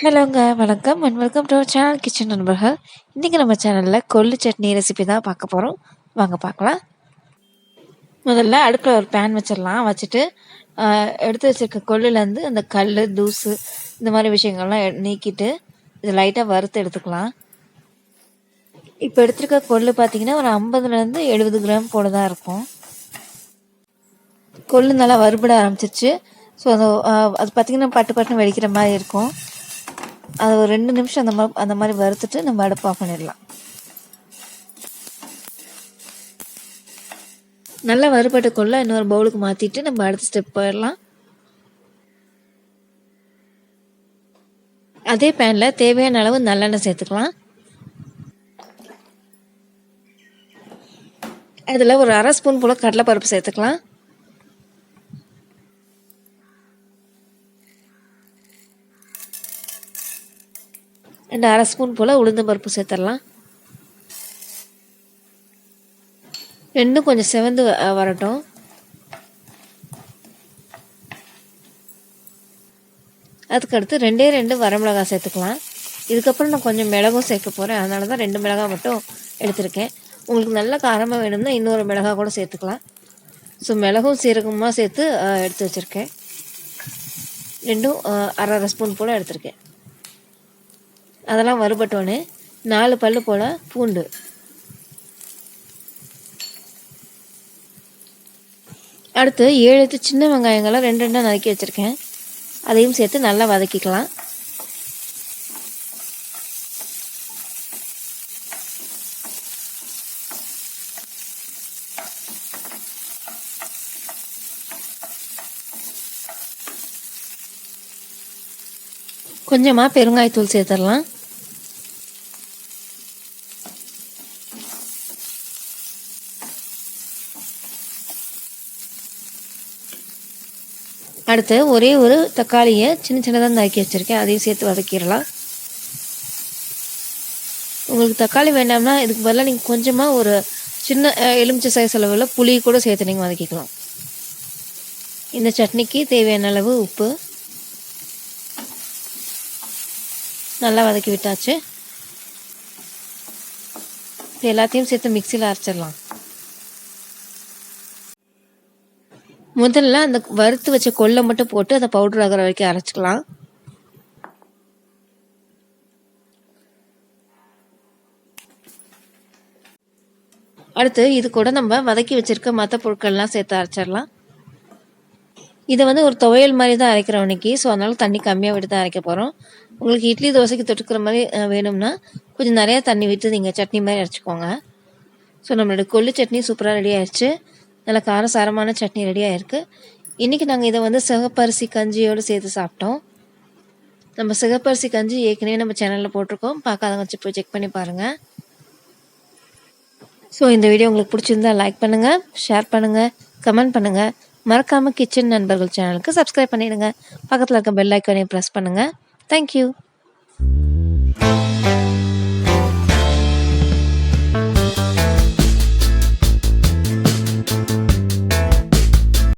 ஹலோங்க, வணக்கம் and welcome to our channel kitchen நண்பர்கள். இன்றைக்கி நம்ம சேனலில் கொள்ளு சட்னி ரெசிபி தான் பார்க்க போகிறோம். வாங்க பார்க்கலாம். முதல்ல அடுப்பில் ஒரு பேன் வச்சிடலாம். வச்சுட்டு எடுத்து வச்சுருக்க கொள்ளுலேருந்து அந்த கல், தூசு இந்த மாதிரி விஷயங்கள்லாம் நீக்கிட்டு இது லைட்டாக வறுத்து எடுத்துக்கலாம். இப்போ எடுத்துருக்க கொள்ளு பார்த்திங்கன்னா ஒரு 50லேருந்து 70 கிராம் போல தான் இருக்கும். கொள்ளு நல்லா வறுபட ஆரம்பிச்சிருச்சு. ஸோ அது பார்த்திங்கன்னா பட்டு பட்டுன்னு வெடிக்கிற மாதிரி இருக்கும். அது ஒரு 2 நிமிஷம் அந்த மாதிரி வறுத்துட்டு நம்ம அடுப்பு ஆஃப் பண்ணிடலாம். நல்லா வறுபட்ட கொள்ள இன்னொரு பவுலுக்கு மாற்றிட்டு நம்ம அடுத்த ஸ்டெப் போயிடலாம். அதே பேனில் தேவையான அளவு நல்லெண்ணெய் சேர்த்துக்கலாம். அதில் ஒரு 1/2 ஸ்பூன் போல் கடலைப்பருப்பு சேர்த்துக்கலாம். அண்ட் 1/2 ஸ்பூன் போல் உளுந்தம் பருப்பு சேர்த்துடலாம். ரெண்டும் கொஞ்சம் செவந்து வரட்டும். அதுக்கடுத்து 2 வரமிளகாய் சேர்த்துக்கலாம். இதுக்கப்புறம் நான் கொஞ்சம் மிளகும் சேர்க்க போகிறேன். அதனால தான் 2 மிளகாய் மட்டும் எடுத்திருக்கேன். உங்களுக்கு நல்ல காரமாக வேணும்னா இன்னொரு மிளகாய் கூட சேர்த்துக்கலாம். ஸோ மிளகும் சீரகமாக சேர்த்து எடுத்து வச்சுருக்கேன். ரெண்டும் 1/2 ஸ்பூன் போல் எடுத்திருக்கேன். அதெல்லாம் வறுபட்டோன்னே 4 பல் போல் பூண்டு, அடுத்து 7 சின்ன வெங்காயங்களை 2 நறுக்கி வச்சுருக்கேன். அதையும் சேர்த்து நல்லா வதக்கிக்கலாம். கொஞ்சமாக பெருங்காயத்தூள் சேர்த்துடலாம். அடுத்து ஒரே ஒரு தக்காளியை சின்னதாக நறுக்கி வச்சுருக்கேன். அதையும் சேர்த்து வதக்கிடலாம். உங்களுக்கு தக்காளி வேண்டாம்னா இதுக்கு பதிலாக நீங்கள் கொஞ்சமாக ஒரு சின்ன எலுமிச்சை சைஸ் அளவில் புளி கூட சேர்த்து நீங்கள் வதக்கிக்கலாம். இந்த சட்னிக்கு தேவையான அளவு உப்பு நல்லா வதக்கி விட்டாச்சு. இது எல்லாத்தையும் சேர்த்து மிக்சியில் அரைச்சிடலாம். முதல்ல அந்த வறுத்து வச்ச கொள்ளை மட்டும் போட்டு அதை பவுடர் ஆகிற வரைக்கும் அரைச்சிக்கலாம். அடுத்து இது கூட நம்ம வதக்கி வச்சிருக்க மற்ற பொருட்கள்லாம் சேர்த்து அரைச்சிடலாம். இதை ஒரு துவையல் மாதிரி தான் அரைக்கிறோம் இன்னைக்கு. ஸோ அதனால தண்ணி கம்மியாக விட்டு தான் அரைக்க போகிறோம். உங்களுக்கு இட்லி தோசைக்கு தொட்டுக்கிற மாதிரி வேணும்னா கொஞ்சம் நிறையா தண்ணி விட்டு நீங்கள் சட்னி மாதிரி அரைச்சிக்கோங்க. ஸோ நம்மளோட கொள்ளு சட்னி சூப்பராக ரெடி ஆயிடுச்சு. நல்ல காரசாரமான சட்னி ரெடியாக இருக்குது. இன்றைக்கி நாங்கள் இதை சிகப்பரிசி கஞ்சியோடு சேர்த்து சாப்பிட்டோம். நம்ம சிகப்பரிசி கஞ்சி ஏற்கனவே நம்ம சேனலில் போட்டிருக்கோம். பார்க்காதவங்க போய் செக் பண்ணி பாருங்கள். ஸோ இந்த வீடியோ உங்களுக்கு பிடிச்சிருந்தா லைக் பண்ணுங்கள், ஷேர் பண்ணுங்கள், கமெண்ட் பண்ணுங்கள். மறக்காமல் கிச்சன் நண்பர்கள் சேனலுக்கு சப்ஸ்கிரைப் பண்ணிவிடுங்க. பக்கத்தில் இருக்க பெல் ஐக்கானையும் ப்ரெஸ் பண்ணுங்கள். தேங்க்யூ.